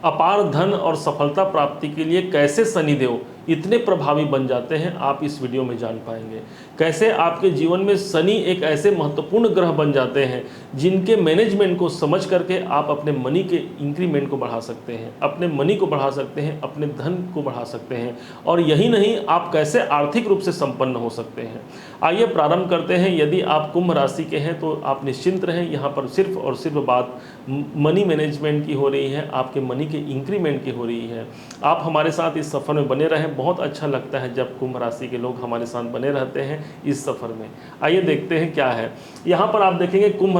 अपार धन और सफलता प्राप्ति के लिए कैसे शनिदेव इतने प्रभावी बन जाते हैं, आप इस वीडियो में जान पाएंगे। कैसे आपके जीवन में शनि एक ऐसे महत्वपूर्ण ग्रह बन जाते हैं जिनके मैनेजमेंट को समझ करके आप अपने मनी के इंक्रीमेंट को बढ़ा सकते हैं, अपने मनी को बढ़ा सकते हैं, अपने धन को बढ़ा सकते हैं, और यही नहीं, आप कैसे आर्थिक रूप से संपन्न हो सकते हैं। आइए प्रारंभ करते हैं। यदि आप कुंभ राशि के हैं तो आप निश्चिंत रहें, यहाँ पर सिर्फ और सिर्फ बात मनी मैनेजमेंट की हो रही है, आपके मनी के इंक्रीमेंट की हो रही है। आप हमारे साथ इस सफ़र में बने रहें। बहुत अच्छा लगता है जब कुंभ राशि के लोग हमारे साथ बने रहते हैं इस सफ़र में। आइए देखते हैं क्या है। यहाँ पर आप देखेंगे कुंभ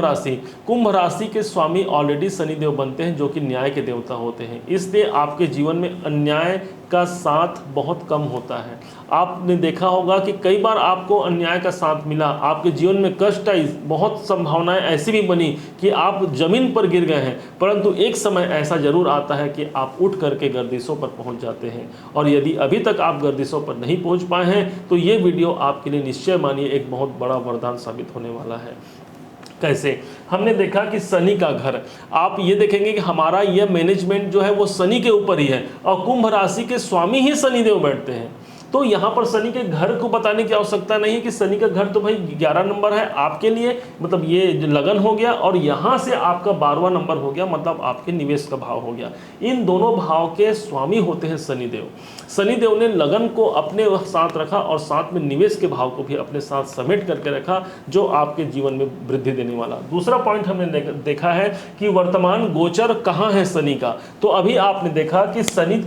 राशि के स्वामी ऑलरेडी शनिदेव बनते हैं, जो कि न्याय के देवता होते हैं। इसलिए आपके जीवन में अन्याय का साथ बहुत कम होता है। आपने देखा होगा कि कई बार आपको अन्याय का साथ मिला, आपके जीवन में कष्ट आई, बहुत संभावनाएं ऐसी भी बनी कि आप जमीन पर गिर गए हैं, परंतु एक समय ऐसा जरूर आता है कि आप उठ करके गर्दिशों पर पहुंच जाते हैं। और यदि अभी तक आप गर्दिशों पर नहीं पहुंच पाए हैं तो ये वीडियो आपके लिए निश्चय मानिए एक बहुत बड़ा वरदान साबित होने वाला है। कैसे? हमने देखा कि शनि का घर, आप ये देखेंगे कि हमारा यह मैनेजमेंट जो है वो शनि के ऊपर ही है, और कुंभ राशि के स्वामी ही शनिदेव बैठते हैं। तो यहाँ पर शनि के घर को बताने की आवश्यकता नहीं है कि शनि का घर तो भाई 11 नंबर है आपके लिए, मतलब ये लगन हो गया, और यहाँ से आपका 12वां नंबर हो गया, मतलब आपके निवेश का भाव हो गया। इन दोनों भाव के स्वामी होते हैं शनिदेव। शनिदेव ने लगन को अपने साथ रखा और साथ में निवेश के भाव को भी अपने साथ समेट करके रखा, जो आपके जीवन में वृद्धि देने वाला। दूसरा पॉइंट हमने देखा है कि वर्तमान गोचर कहाँ है शनि का। तो अभी आपने देखा कि शनि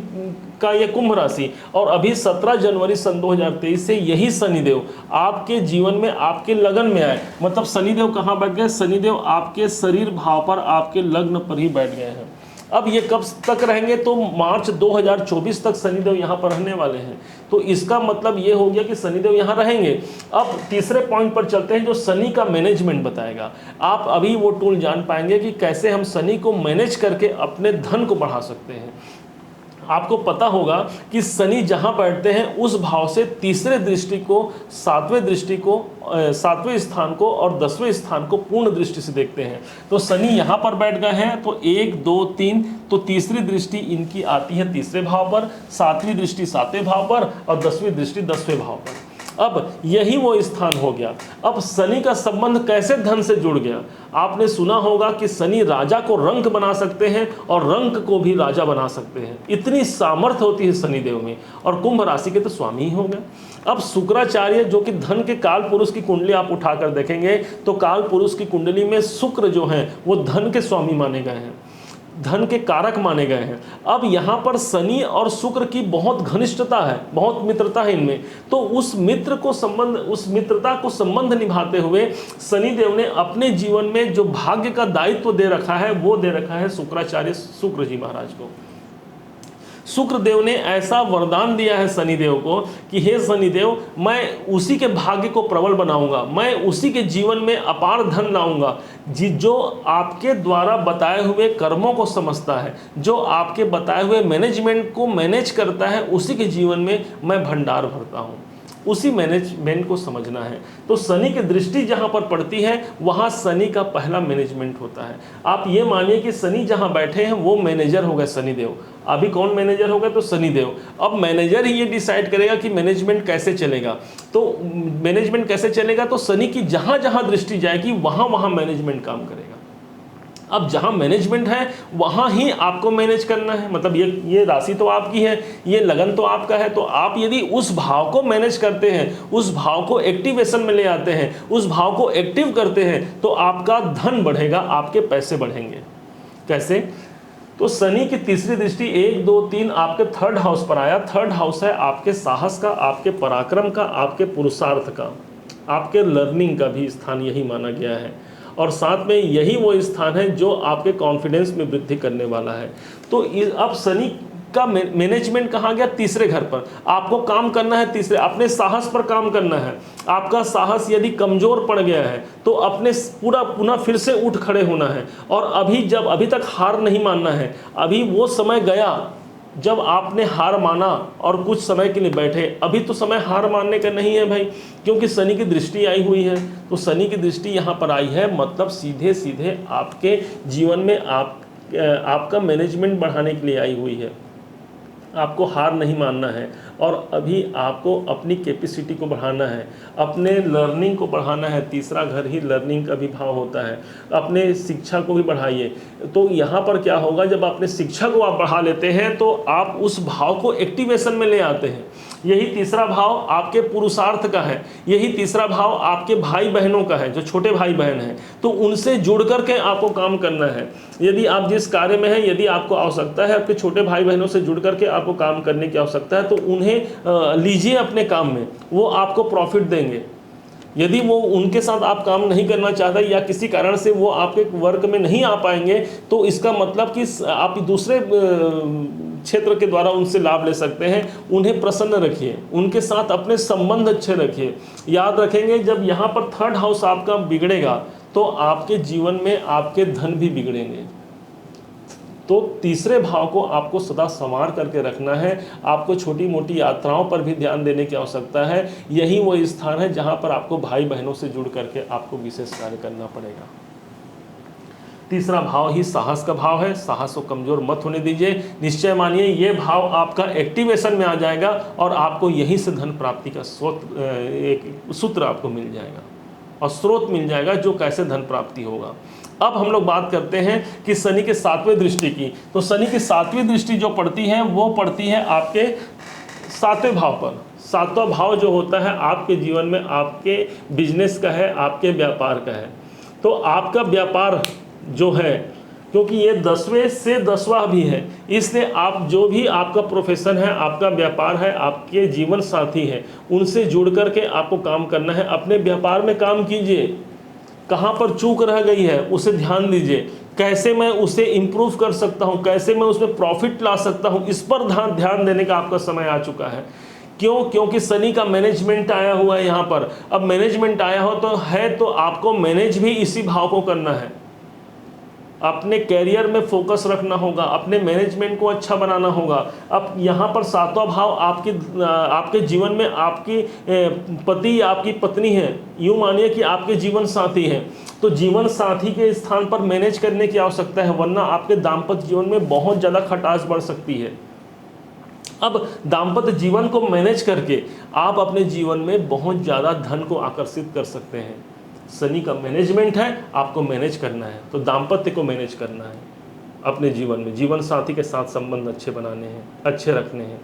का ये कुंभ राशि, और अभी 17 जनवरी सन 2023 से यही शनिदेव आपके जीवन में, आपके लगन में आए। मतलब शनिदेव कहाँ बैठ गए? शनिदेव आपके शरीर भाव पर, आपके लग्न पर ही बैठ गए हैं। अब ये कब तक रहेंगे? तो मार्च 2024 तक शनिदेव यहाँ पर रहने वाले हैं। तो इसका मतलब ये हो गया कि शनिदेव यहाँ रहेंगे। अब तीसरे पॉइंट पर चलते हैं जो शनि का मैनेजमेंट बताएगा। आप अभी वो टूल जान पाएंगे कि कैसे हम शनि को मैनेज करके अपने धन को बढ़ा सकते हैं। आपको पता होगा कि शनि जहाँ बैठते हैं उस भाव से तीसरे दृष्टि को, सातवें स्थान को और 10वें स्थान को पूर्ण दृष्टि से देखते हैं। तो शनि यहाँ पर बैठ गए हैं तो 1 2 3, तो तीसरी दृष्टि इनकी आती है तीसरे भाव पर, 7वीं दृष्टि 7वें भाव पर, और 10वीं दृष्टि 10वें भाव पर। अब यही वो स्थान हो गया। अब शनि का संबंध कैसे धन से जुड़ गया? आपने सुना होगा कि शनि राजा को रंक बना सकते हैं और रंक को भी राजा बना सकते हैं। इतनी सामर्थ्य होती है शनिदेव में, और कुंभ राशि के तो स्वामी ही हो गए। अब शुक्राचार्य, जो कि धन के काल पुरुष की कुंडली आप उठाकर देखेंगे तो काल पुरुष की कुंडली में शुक्र जो है वो धन के स्वामी माने गए हैं, धन के कारक माने गए हैं। अब यहाँ पर शनि और शुक्र की बहुत घनिष्ठता है, बहुत मित्रता है इनमें। तो उस मित्रता को संबंध निभाते हुए शनिदेव ने अपने जीवन में जो भाग्य का दायित्व दे रखा है वो दे रखा है शुक्राचार्य शुक्र जी महाराज को। शुक्रदेव ने ऐसा वरदान दिया है शनिदेव को कि हे शनिदेव, मैं उसी के भाग्य को प्रबल बनाऊंगा, मैं उसी के जीवन में अपार धन लाऊंगा जो आपके द्वारा बताए हुए कर्मों को समझता है, जो आपके बताए हुए मैनेजमेंट को मैनेज करता है, उसी के जीवन में मैं भंडार भरता हूँ। उसी मैनेजमेंट को समझना है। तो शनि की दृष्टि जहाँ पर पड़ती है वहाँ शनि का पहला मैनेजमेंट होता है। आप ये मानिए कि शनि जहाँ बैठे हैं वो मैनेजर हो गए शनिदेव। अभी कौन मैनेजर हो गए? तो शनिदेव। अब मैनेजर ही ये डिसाइड करेगा कि मैनेजमेंट कैसे चलेगा। तो मैनेजमेंट कैसे चलेगा? तो शनि की जहाँ जहाँ दृष्टि जाएगी वहाँ वहाँ मैनेजमेंट काम करेगा। अब जहाँ मैनेजमेंट है वहाँ ही आपको मैनेज करना है। मतलब ये राशि तो आपकी है, ये लगन तो आपका है। तो आप यदि उस भाव को मैनेज करते हैं, उस भाव को एक्टिवेशन में ले आते हैं, उस भाव को एक्टिव करते हैं, तो आपका धन बढ़ेगा, आपके पैसे बढ़ेंगे। कैसे? तो शनि की तीसरी दृष्टि 1 2 3 आपके 3rd हाउस पर आया। 3rd हाउस है आपके साहस का, आपके पराक्रम का, आपके पुरुषार्थ का, आपके लर्निंग का भी स्थान यही माना गया है। और साथ में यही वो स्थान है जो आपके कॉन्फिडेंस में वृद्धि करने वाला है। तो अब शनि का मैनेजमेंट कहाँ गया? तीसरे घर पर। आपको काम करना है तीसरे, अपने साहस पर काम करना है। आपका साहस यदि कमजोर पड़ गया है तो अपने पुनः फिर से उठ खड़े होना है। और अभी तक हार नहीं मानना है। अभी वो समय गया जब आपने हार माना और कुछ समय के लिए बैठे। अभी तो समय हार मानने का नहीं है भाई, क्योंकि शनि की दृष्टि आई हुई है। तो शनि की दृष्टि यहाँ पर आई है, मतलब सीधे सीधे आपके जीवन में आप आपका मैनेजमेंट बढ़ाने के लिए आई हुई है। आपको हार नहीं मानना है और अभी आपको अपनी कैपेसिटी को बढ़ाना है, अपने लर्निंग को बढ़ाना है। तीसरा घर ही लर्निंग का भी भाव होता है। अपने शिक्षा को भी बढ़ाइए। तो यहाँ पर क्या होगा, जब अपने शिक्षा को आप बढ़ा लेते हैं तो आप उस भाव को एक्टिवेशन में ले आते हैं। यही तीसरा भाव आपके पुरुषार्थ का है। यही तीसरा भाव आपके भाई बहनों का है, जो छोटे भाई बहन हैं, तो उनसे जुड़ करके आपको काम करना है। यदि आप जिस कार्य में हैं, यदि आपको आवश्यकता है आपके छोटे भाई बहनों से जुड़ करके आपको काम करने की आवश्यकता है, तो उन्हें लीजिए अपने काम में, वो आपको प्रॉफिट देंगे। यदि वो उनके साथ आप काम नहीं करना चाहते या किसी कारण से वो आपके वर्क में नहीं आ पाएंगे, तो इसका मतलब कि आप दूसरे क्षेत्र के द्वारा उनसे लाभ ले सकते हैं। उन्हें प्रसन्न रखिए, उनके साथ अपने संबंध अच्छे रखिए। याद रखेंगे, जब यहाँ पर थर्ड हाउस आपका बिगड़ेगा तो आपके जीवन में आपके धन भी बिगड़ेंगे। तो तीसरे भाव को आपको सदा संवार करके रखना है। आपको छोटी मोटी यात्राओं पर भी ध्यान देने की आवश्यकता है। यही वो स्थान है जहाँ पर आपको भाई बहनों से जुड़ करके आपको विशेष कार्य करना पड़ेगा। तीसरा भाव ही साहस का भाव है। साहस को कमजोर मत होने दीजिए। निश्चय मानिए ये भाव आपका एक्टिवेशन में आ जाएगा और आपको यहीं से धन प्राप्ति का एक सूत्र आपको मिल जाएगा और स्रोत मिल जाएगा जो कैसे धन प्राप्ति होगा। अब हम लोग बात करते हैं कि शनि के 7वें दृष्टि की। तो शनि की 7वीं दृष्टि जो पड़ती है वो पड़ती है आपके 7वें भाव पर। 7वां भाव जो होता है आपके जीवन में आपके बिजनेस का है, आपके व्यापार का है। तो आपका व्यापार जो है, क्योंकि ये 10वें से 10वां भी है, इसलिए आप जो भी आपका प्रोफेशन है, आपका व्यापार है, आपके जीवन साथी हैं, उनसे जुड़ करके आपको काम करना है। अपने व्यापार में काम कीजिए। कहाँ पर चूक रह गई है उसे ध्यान दीजिए। कैसे मैं उसे इम्प्रूव कर सकता हूँ, कैसे मैं उसमें प्रॉफिट ला सकता हूँ, इस पर ध्यान देने का आपका समय आ चुका है। क्यों? क्योंकि शनि का मैनेजमेंट आया हुआ है यहाँ पर। अब मैनेजमेंट आया हो तो आपको मैनेज भी इसी भाव को करना है। अपने कैरियर में फोकस रखना होगा, अपने मैनेजमेंट को अच्छा बनाना होगा। अब यहाँ पर 7वां भाव आपके जीवन में आपकी पति या आपकी पत्नी है, यूँ मानिए कि आपके जीवन साथी हैं। तो जीवन साथी के स्थान पर मैनेज करने की आवश्यकता है, वरना आपके दाम्पत्य जीवन में बहुत ज़्यादा खटास बढ़ सकती है। अब दाम्पत्य जीवन को मैनेज करके आप अपने जीवन में बहुत ज़्यादा धन को आकर्षित कर सकते हैं। शनि का मैनेजमेंट है, आपको मैनेज करना है, तो दाम्पत्य को मैनेज करना है। अपने जीवन में जीवन साथी के साथ संबंध अच्छे बनाने हैं, अच्छे रखने हैं।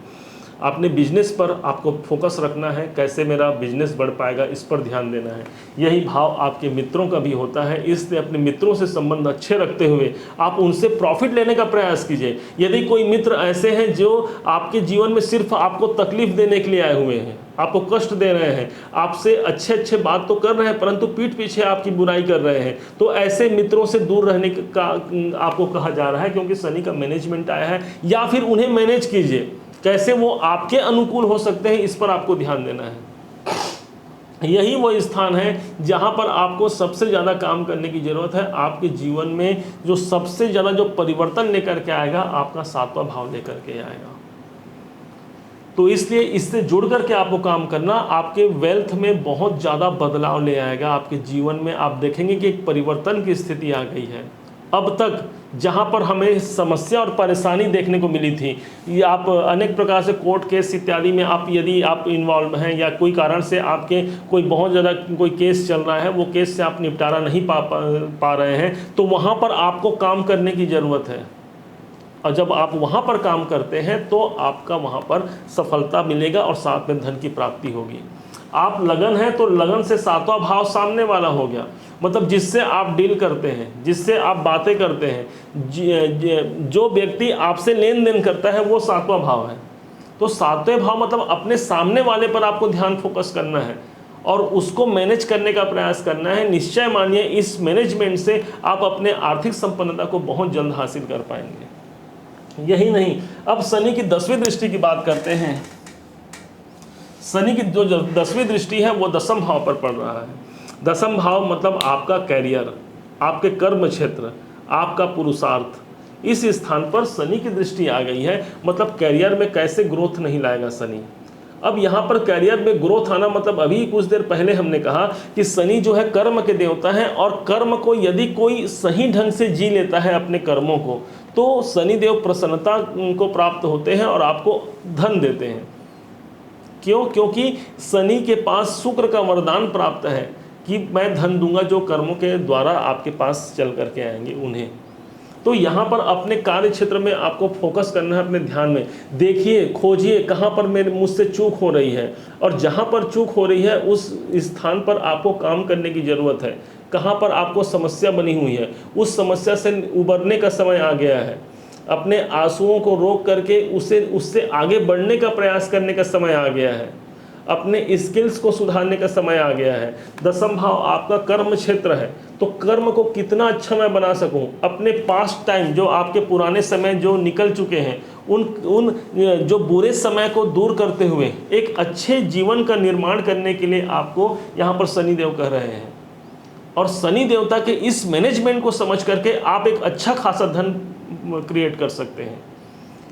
अपने बिजनेस पर आपको फोकस रखना है, कैसे मेरा बिजनेस बढ़ पाएगा, इस पर ध्यान देना है। यही भाव आपके मित्रों का भी होता है, इसलिए अपने मित्रों से संबंध अच्छे रखते हुए आप उनसे प्रॉफिट लेने का प्रयास कीजिए। यदि कोई मित्र ऐसे हैं जो आपके जीवन में सिर्फ आपको तकलीफ देने के लिए आए हुए हैं, आपको कष्ट दे रहे हैं, आपसे अच्छे बात तो कर रहे हैं परंतु पीठ पीछे आपकी बुराई कर रहे हैं, तो ऐसे मित्रों से दूर रहने का आपको कहा जा रहा है, क्योंकि शनि का मैनेजमेंट आया है। या फिर उन्हें मैनेज कीजिए, कैसे वो आपके अनुकूल हो सकते हैं, इस पर आपको ध्यान देना है। यही वो स्थान है जहां पर आपको सबसे ज़्यादा काम करने की ज़रूरत है। आपके जीवन में जो सबसे ज़्यादा जो परिवर्तन लेकर के आएगा, आपका 7वां भाव लेकर के आएगा। तो इसलिए इससे जुड़ करके आपको काम करना आपके वेल्थ में बहुत ज़्यादा बदलाव ले आएगा। आपके जीवन में आप देखेंगे कि एक परिवर्तन की स्थिति आ गई है। अब तक जहाँ पर हमें समस्या और परेशानी देखने को मिली थी, ये आप अनेक प्रकार से कोर्ट केस इत्यादि में यदि आप इन्वॉल्व हैं या कोई कारण से आपके कोई बहुत ज़्यादा कोई केस चल रहा है, वो केस से आप निपटारा नहीं पा रहे हैं, तो वहाँ पर आपको काम करने की ज़रूरत है। और जब आप वहाँ पर काम करते हैं तो आपका वहाँ पर सफलता मिलेगा और साथ में धन की प्राप्ति होगी। आप लगन है तो लगन से 7वां भाव सामने वाला हो गया, मतलब जिससे आप डील करते हैं, जिससे आप बातें करते हैं, जो व्यक्ति आपसे लेन देन करता है वो 7वां भाव है। तो 7वें भाव मतलब अपने सामने वाले पर आपको ध्यान फोकस करना है और उसको मैनेज करने का प्रयास करना है। निश्चय मानिए इस मैनेजमेंट से आप अपने आर्थिक संपन्नता को बहुत जल्द हासिल कर पाएंगे। यही नहीं, अब शनि की 10वीं दृष्टि की बात करते हैं। शनि की जो 10वीं दृष्टि है वो 10म भाव पर पड़ रहा है। 10म भाव मतलब आपका कैरियर, आपके कर्म क्षेत्र, आपका पुरुषार्थ। इस स्थान पर शनि की दृष्टि आ गई है, मतलब कैरियर में कैसे ग्रोथ नहीं लाएगा शनि। अब यहाँ पर करियर में ग्रोथ आना मतलब अभी कुछ देर पहले हमने कहा कि शनि जो है कर्म के देवता है, और कर्म को यदि कोई सही ढंग से जी लेता है अपने कर्मों को, तो शनिदेव प्रसन्नता को प्राप्त होते हैं और आपको धन देते हैं। क्यों? क्योंकि शनि के पास शुक्र का वरदान प्राप्त है कि मैं धन दूंगा जो कर्मों के द्वारा आपके पास चल करके आएंगे उन्हें। तो यहाँ पर अपने कार्य क्षेत्र में आपको फोकस करना है, अपने ध्यान में देखिए, खोजिए कहाँ पर मुझसे चूक हो रही है, और जहाँ पर चूक हो रही है उस स्थान पर आपको काम करने की ज़रूरत है। कहाँ पर आपको समस्या बनी हुई है, उस समस्या से उबरने का समय आ गया है। अपने आंसुओं को रोक करके उससे आगे बढ़ने का प्रयास करने का समय आ गया है। अपने स्किल्स को सुधारने का समय आ गया है। दसम भाव आपका कर्म क्षेत्र है, तो कर्म को कितना अच्छा मैं बना सकूं, अपने पास्ट टाइम जो आपके पुराने समय जो निकल चुके हैं उन जो बुरे समय को दूर करते हुए एक अच्छे जीवन का निर्माण करने के लिए आपको यहाँ पर शनिदेव कह रहे हैं। और शनि देवता के इस मैनेजमेंट को समझ करके आप एक अच्छा खासा धन क्रिएट कर सकते हैं,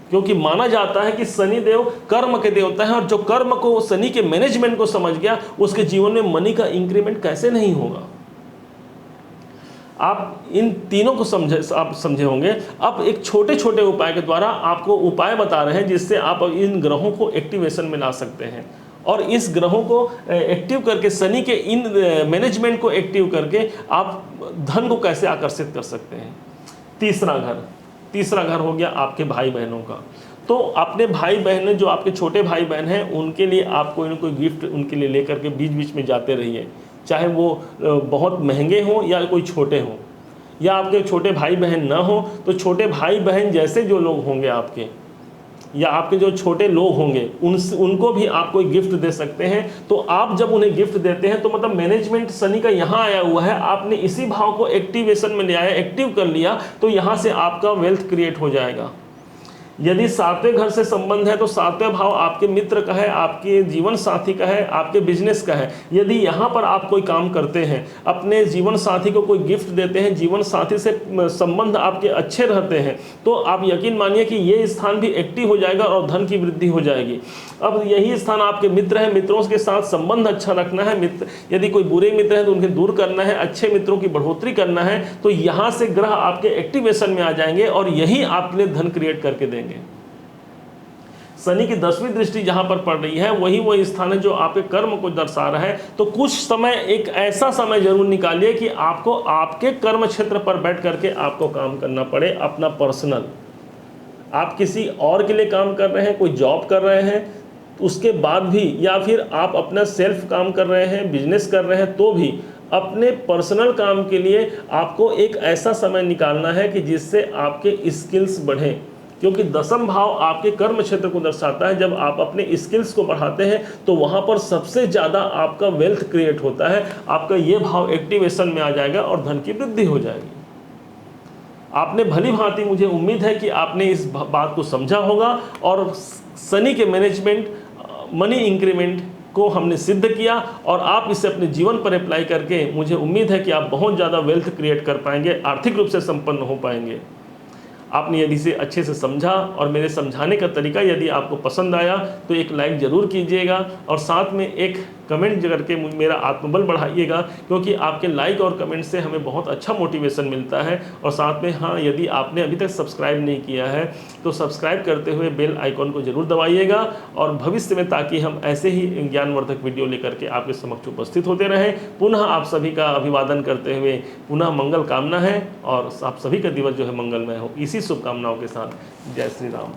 क्योंकि माना जाता है कि शनिदेव कर्म के देवता है, और जो कर्म को शनि के मैनेजमेंट को समझ गया उसके जीवन में मनी का इंक्रीमेंट कैसे नहीं होगा। आप इन तीनों को समझे होंगे। अब एक छोटे छोटे उपाय के द्वारा आपको उपाय बता रहे हैं जिससे आप इन ग्रहों को एक्टिवेशन में ला सकते हैं, और इस ग्रहों को एक्टिव करके शनि के इन मैनेजमेंट को एक्टिव करके आप धन को कैसे आकर्षित कर सकते हैं। तीसरा घर हो गया आपके भाई बहनों का। तो अपने भाई बहन जो आपके छोटे भाई बहन हैं उनके लिए आप कोई ना कोई गिफ्ट उनके लिए लेकर के बीच बीच में जाते रहिए, चाहे वो बहुत महंगे हों या कोई छोटे हों, या आपके छोटे भाई बहन ना हो तो छोटे भाई बहन जैसे जो लोग होंगे आपके, या आपके जो छोटे लोग होंगे उनको भी आप कोई गिफ्ट दे सकते हैं। तो आप जब उन्हें गिफ्ट देते हैं तो मतलब मैनेजमेंट शनि का यहाँ आया हुआ है, आपने इसी भाव को एक्टिवेशन में ले आया, एक्टिव कर लिया, तो यहाँ से आपका वेल्थ क्रिएट हो जाएगा। यदि सातवें घर से संबंध है तो सातवें भाव आपके मित्र का है, आपके जीवन साथी का है, आपके बिजनेस का है। यदि यहाँ पर आप कोई काम करते हैं, अपने जीवन साथी को कोई गिफ्ट देते हैं, जीवन साथी से संबंध आपके अच्छे रहते हैं, तो आप यकीन मानिए कि ये स्थान भी एक्टिव हो जाएगा और धन की वृद्धि हो जाएगी। अब यही स्थान आपके मित्र है, मित्रों के साथ संबंध अच्छा रखना है। मित्र यदि कोई बुरे मित्र हैं तो उनके दूर करना है, अच्छे मित्रों की बढ़ोतरी करना है। तो यहाँ से ग्रह आपके एक्टिवेशन में आ जाएंगे और यही आपके लिए धन क्रिएट करके देंगे। शनि की 10वीं दृष्टि जहां पर पड़ रही है वही स्थान है जो आपके कर्म को दर्शा रहा है। तो कुछ समय, एक ऐसा समय जरूर निकालिए कि आपको आपके कर्म क्षेत्र पर बैठ करके आपको काम करना पड़े, अपना पर्सनल। आप किसी और के लिए काम कर रहे हैं, कोई जॉब कर रहे हैं, उसके बाद भी, या फिर आप अपना सेल्फ काम कर रहे हैं, बिजनेस कर रहे हैं, तो भी अपने पर्सनल काम के लिए आपको एक ऐसा समय निकालना है कि जिससे आपके स्किल्स बढ़ें, क्योंकि दसम भाव आपके कर्म क्षेत्र को दर्शाता है। जब आप अपने स्किल्स को बढ़ाते हैं तो वहाँ पर सबसे ज़्यादा आपका वेल्थ क्रिएट होता है। आपका ये भाव एक्टिवेशन में आ जाएगा और धन की वृद्धि हो जाएगी। आपने भली भांति, मुझे उम्मीद है कि आपने इस बात को समझा होगा, और शनि के मैनेजमेंट, मनी इंक्रीमेंट को हमने सिद्ध किया, और आप इसे अपने जीवन पर अप्लाई करके मुझे उम्मीद है कि आप बहुत ज़्यादा वेल्थ क्रिएट कर पाएंगे, आर्थिक रूप से संपन्न हो पाएंगे। आपने यदि इसे अच्छे से समझा और मेरे समझाने का तरीका यदि आपको पसंद आया तो एक लाइक ज़रूर कीजिएगा, और साथ में एक कमेंट करके मेरा आत्मबल बढ़ाइएगा, क्योंकि आपके लाइक और कमेंट से हमें बहुत अच्छा मोटिवेशन मिलता है। और साथ में हाँ, यदि आपने अभी तक सब्सक्राइब नहीं किया है तो सब्सक्राइब करते हुए बेल आइकॉन को ज़रूर दबाइएगा, और भविष्य में ताकि हम ऐसे ही ज्ञानवर्धक वीडियो लेकर के आपके समक्ष उपस्थित होते रहें। पुनः आप सभी का अभिवादन करते हुए पुनः मंगल कामना है, और आप सभी का दिवस जो है मंगलमय हो, इसी शुभकामनाओं के साथ जय श्री राम।